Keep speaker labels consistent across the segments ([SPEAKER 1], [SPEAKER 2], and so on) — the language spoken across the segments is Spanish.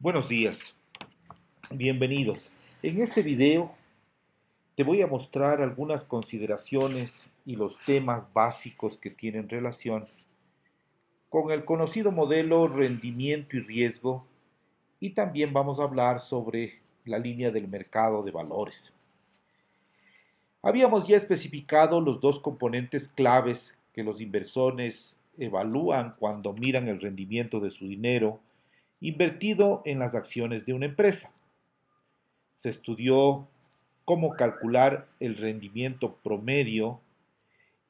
[SPEAKER 1] Buenos días, bienvenidos. En este video te voy a mostrar algunas consideraciones y los temas básicos que tienen relación con el conocido modelo rendimiento y riesgo, y también vamos a hablar sobre la línea del mercado de valores. Habíamos ya especificado los dos componentes claves que los inversores evalúan cuando miran el rendimiento de su dinero invertido en las acciones de una empresa. Se estudió cómo calcular el rendimiento promedio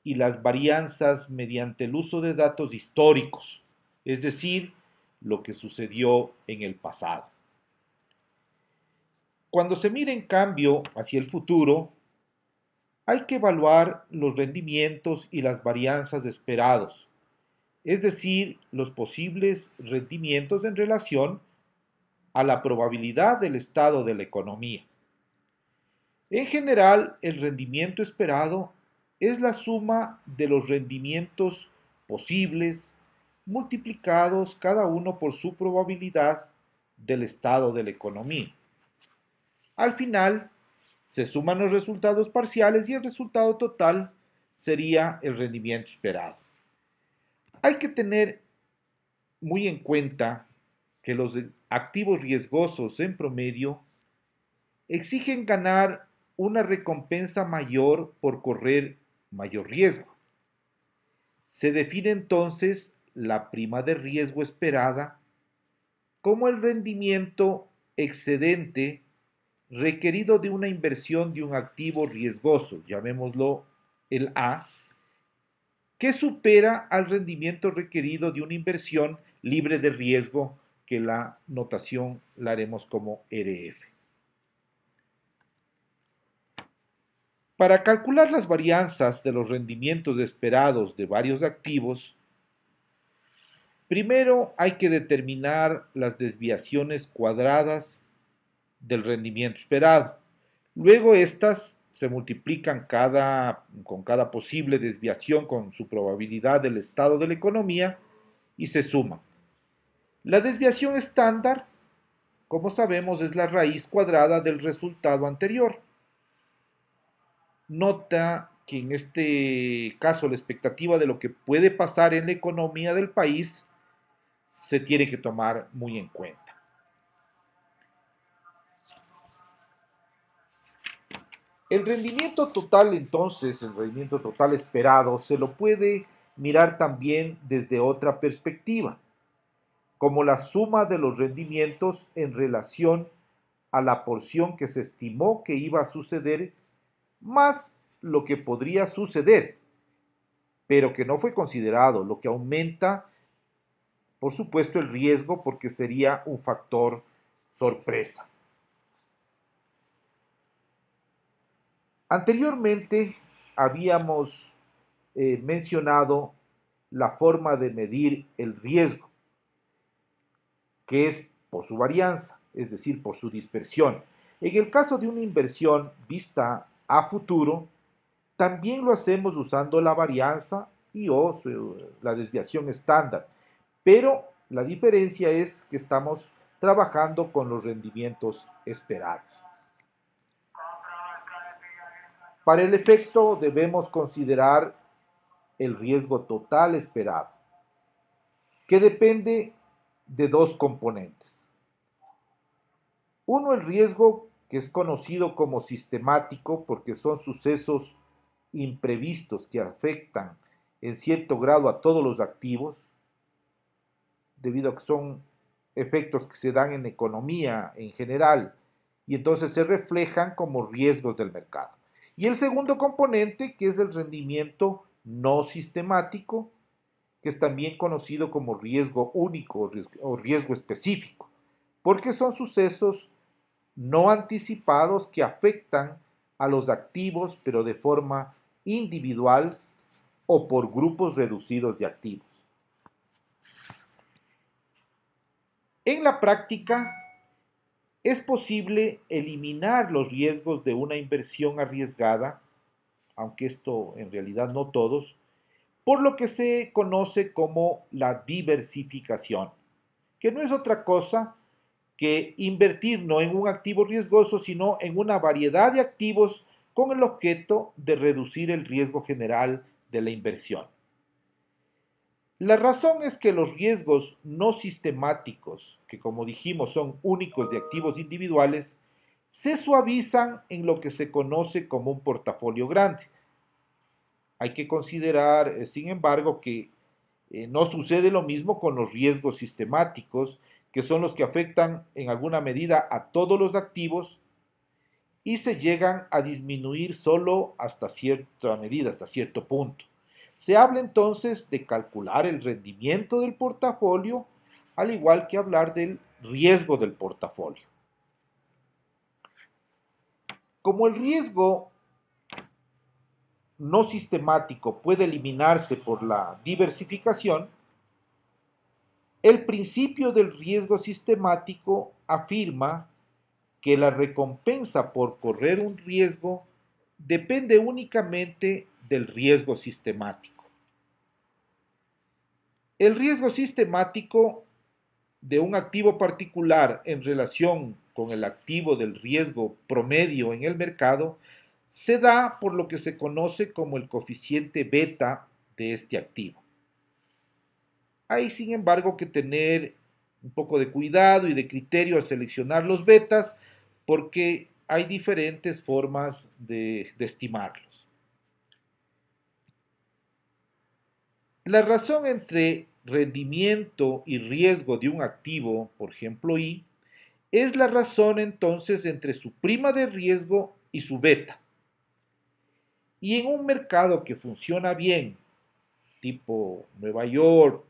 [SPEAKER 1] y las varianzas mediante el uso de datos históricos, es decir, lo que sucedió en el pasado. Cuando se mira en cambio hacia el futuro, hay que evaluar los rendimientos y las varianzas esperados, es decir, los posibles rendimientos en relación a la probabilidad del estado de la economía. En general, el rendimiento esperado es la suma de los rendimientos posibles multiplicados cada uno por su probabilidad del estado de la economía. Al final, se suman los resultados parciales y el resultado total sería el rendimiento esperado. Hay que tener muy en cuenta que los activos riesgosos en promedio exigen ganar una recompensa mayor por correr mayor riesgo. Se define entonces la prima de riesgo esperada como el rendimiento excedente requerido de una inversión de un activo riesgoso, llamémoslo el A, que supera al rendimiento requerido de una inversión libre de riesgo, que la notación la haremos como RF. Para calcular las varianzas de los rendimientos esperados de varios activos, primero hay que determinar las desviaciones cuadradas del rendimiento esperado. Luego estas se multiplican con cada posible desviación con su probabilidad del estado de la economía y se suman. La desviación estándar, como sabemos, es la raíz cuadrada del resultado anterior. Nota que en este caso la expectativa de lo que puede pasar en la economía del país se tiene que tomar muy en cuenta. El rendimiento total, entonces, el rendimiento total esperado, se lo puede mirar también desde otra perspectiva, como la suma de los rendimientos en relación a la porción que se estimó que iba a suceder más lo que podría suceder, pero que no fue considerado, lo que aumenta, por supuesto, el riesgo porque sería un factor sorpresa. Anteriormente habíamos mencionado la forma de medir el riesgo, que es por su varianza, es decir, por su dispersión. En el caso de una inversión vista a futuro, también lo hacemos usando la varianza y o la desviación estándar, pero la diferencia es que estamos trabajando con los rendimientos esperados. Para el efecto debemos considerar el riesgo total esperado, que depende de dos componentes. Uno, el riesgo que es conocido como sistemático porque son sucesos imprevistos que afectan en cierto grado a todos los activos, debido a que son efectos que se dan en economía en general y entonces se reflejan como riesgos del mercado. Y el segundo componente, que es el rendimiento no sistemático, que es también conocido como riesgo único o riesgo específico, porque son sucesos no anticipados que afectan a los activos, pero de forma individual o por grupos reducidos de activos. En la práctica, es posible eliminar los riesgos de una inversión arriesgada, aunque esto en realidad no todos, por lo que se conoce como la diversificación, que no es otra cosa que invertir no en un activo riesgoso, sino en una variedad de activos con el objeto de reducir el riesgo general de la inversión. La razón es que los riesgos no sistemáticos, que como dijimos son únicos de activos individuales, se suavizan en lo que se conoce como un portafolio grande. Hay que considerar, sin embargo, que no sucede lo mismo con los riesgos sistemáticos, que son los que afectan en alguna medida a todos los activos y se llegan a disminuir solo hasta cierta medida, hasta cierto punto. Se habla entonces de calcular el rendimiento del portafolio, al igual que hablar del riesgo del portafolio. Como el riesgo no sistemático puede eliminarse por la diversificación, el principio del riesgo sistemático afirma que la recompensa por correr un riesgo depende únicamente del riesgo sistemático. El riesgo sistemático de un activo particular en relación con el activo del riesgo promedio en el mercado se da por lo que se conoce como el coeficiente beta de este activo. Hay, sin embargo, que tener un poco de cuidado y de criterio al seleccionar los betas porque hay diferentes formas de estimarlos. La razón entre rendimiento y riesgo de un activo, por ejemplo I, es la razón entonces entre su prima de riesgo y su beta. Y en un mercado que funciona bien, tipo Nueva York,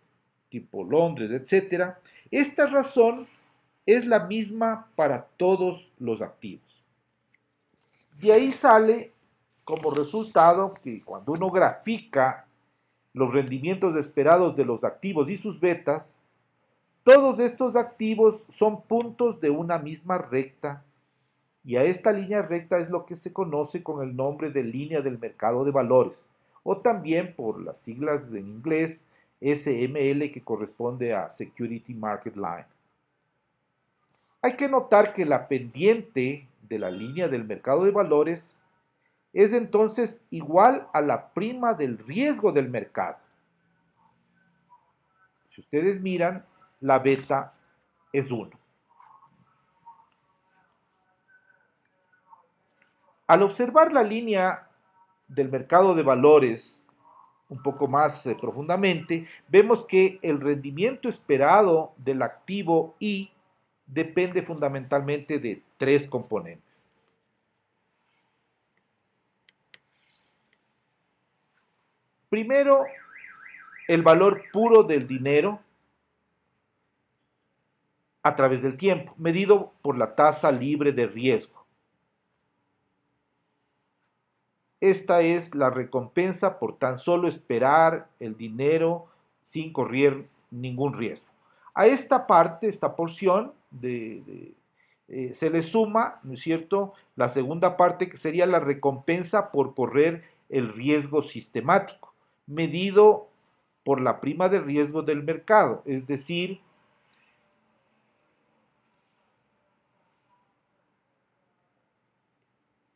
[SPEAKER 1] tipo Londres, etc., esta razón es la misma para todos los activos. De ahí sale como resultado que cuando uno grafica los rendimientos esperados de los activos y sus betas, todos estos activos son puntos de una misma recta y a esta línea recta es lo que se conoce con el nombre de línea del mercado de valores o también por las siglas en inglés SML que corresponde a Security Market Line. Hay que notar que la pendiente de la línea del mercado de valores es entonces igual a la prima del riesgo del mercado. Si ustedes miran, la beta es 1. Al observar la línea del mercado de valores un poco más profundamente, vemos que el rendimiento esperado del activo I depende fundamentalmente de 3 componentes. Primero, el valor puro del dinero a través del tiempo, medido por la tasa libre de riesgo. Esta es la recompensa por tan solo esperar el dinero sin correr ningún riesgo. A esta parte, esta porción, se le suma, ¿no es cierto?, la segunda parte que sería la recompensa por correr el riesgo sistemático, medido por la prima de riesgo del mercado, es decir,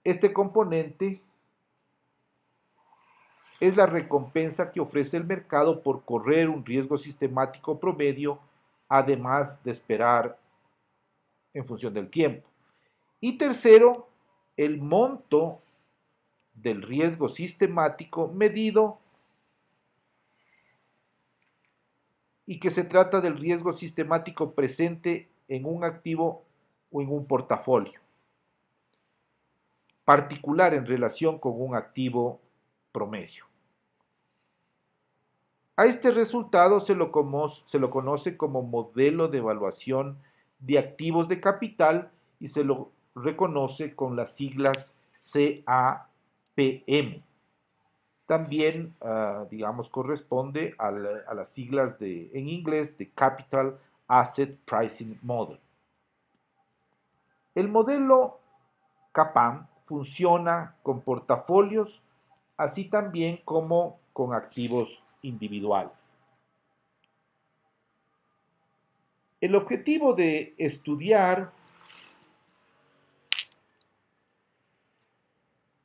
[SPEAKER 1] este componente es la recompensa que ofrece el mercado por correr un riesgo sistemático promedio, además de esperar en función del tiempo. Y tercero, el monto del riesgo sistemático medido y que se trata del riesgo sistemático presente en un activo o en un portafolio particular en relación con un activo promedio. A este resultado se lo conoce como modelo de evaluación de activos de capital y se lo reconoce con las siglas CAPM. También, digamos, corresponde a las siglas en inglés de Capital Asset Pricing Model. El modelo CAPM funciona con portafolios, así también como con activos individuales. El objetivo de estudiar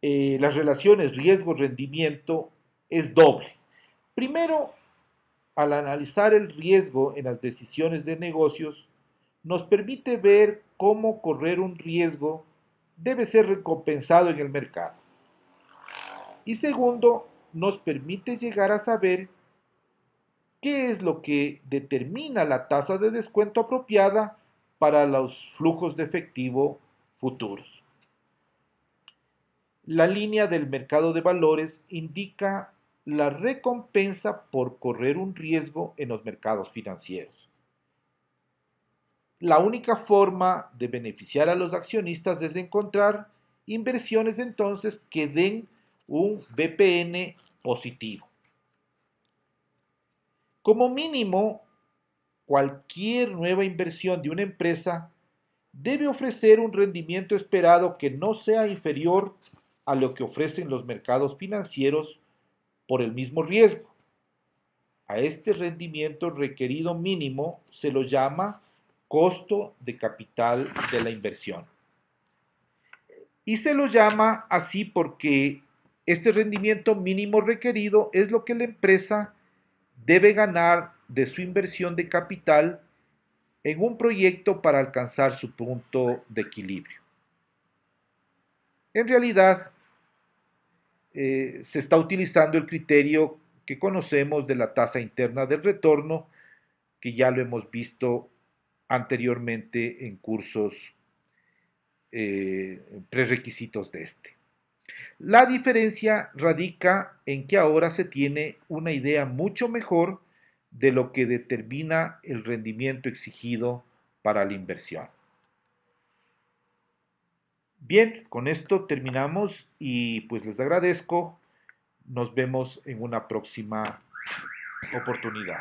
[SPEAKER 1] las relaciones riesgo-rendimiento es doble. Primero, al analizar el riesgo en las decisiones de negocios, nos permite ver cómo correr un riesgo debe ser recompensado en el mercado. Y segundo, nos permite llegar a saber qué es lo que determina la tasa de descuento apropiada para los flujos de efectivo futuros. La línea del mercado de valores indica la recompensa por correr un riesgo en los mercados financieros. La única forma de beneficiar a los accionistas es encontrar inversiones entonces que den un BPN positivo. Como mínimo, cualquier nueva inversión de una empresa debe ofrecer un rendimiento esperado que no sea inferior a lo que ofrecen los mercados financieros por el mismo riesgo. A este rendimiento requerido mínimo se lo llama costo de capital de la inversión. Y se lo llama así porque este rendimiento mínimo requerido es lo que la empresa debe ganar de su inversión de capital en un proyecto para alcanzar su punto de equilibrio. En realidad, se está utilizando el criterio que conocemos de la tasa interna del retorno, que ya lo hemos visto anteriormente en cursos prerequisitos de este. La diferencia radica en que ahora se tiene una idea mucho mejor de lo que determina el rendimiento exigido para la inversión. Bien, con esto terminamos y pues les agradezco. Nos vemos en una próxima oportunidad.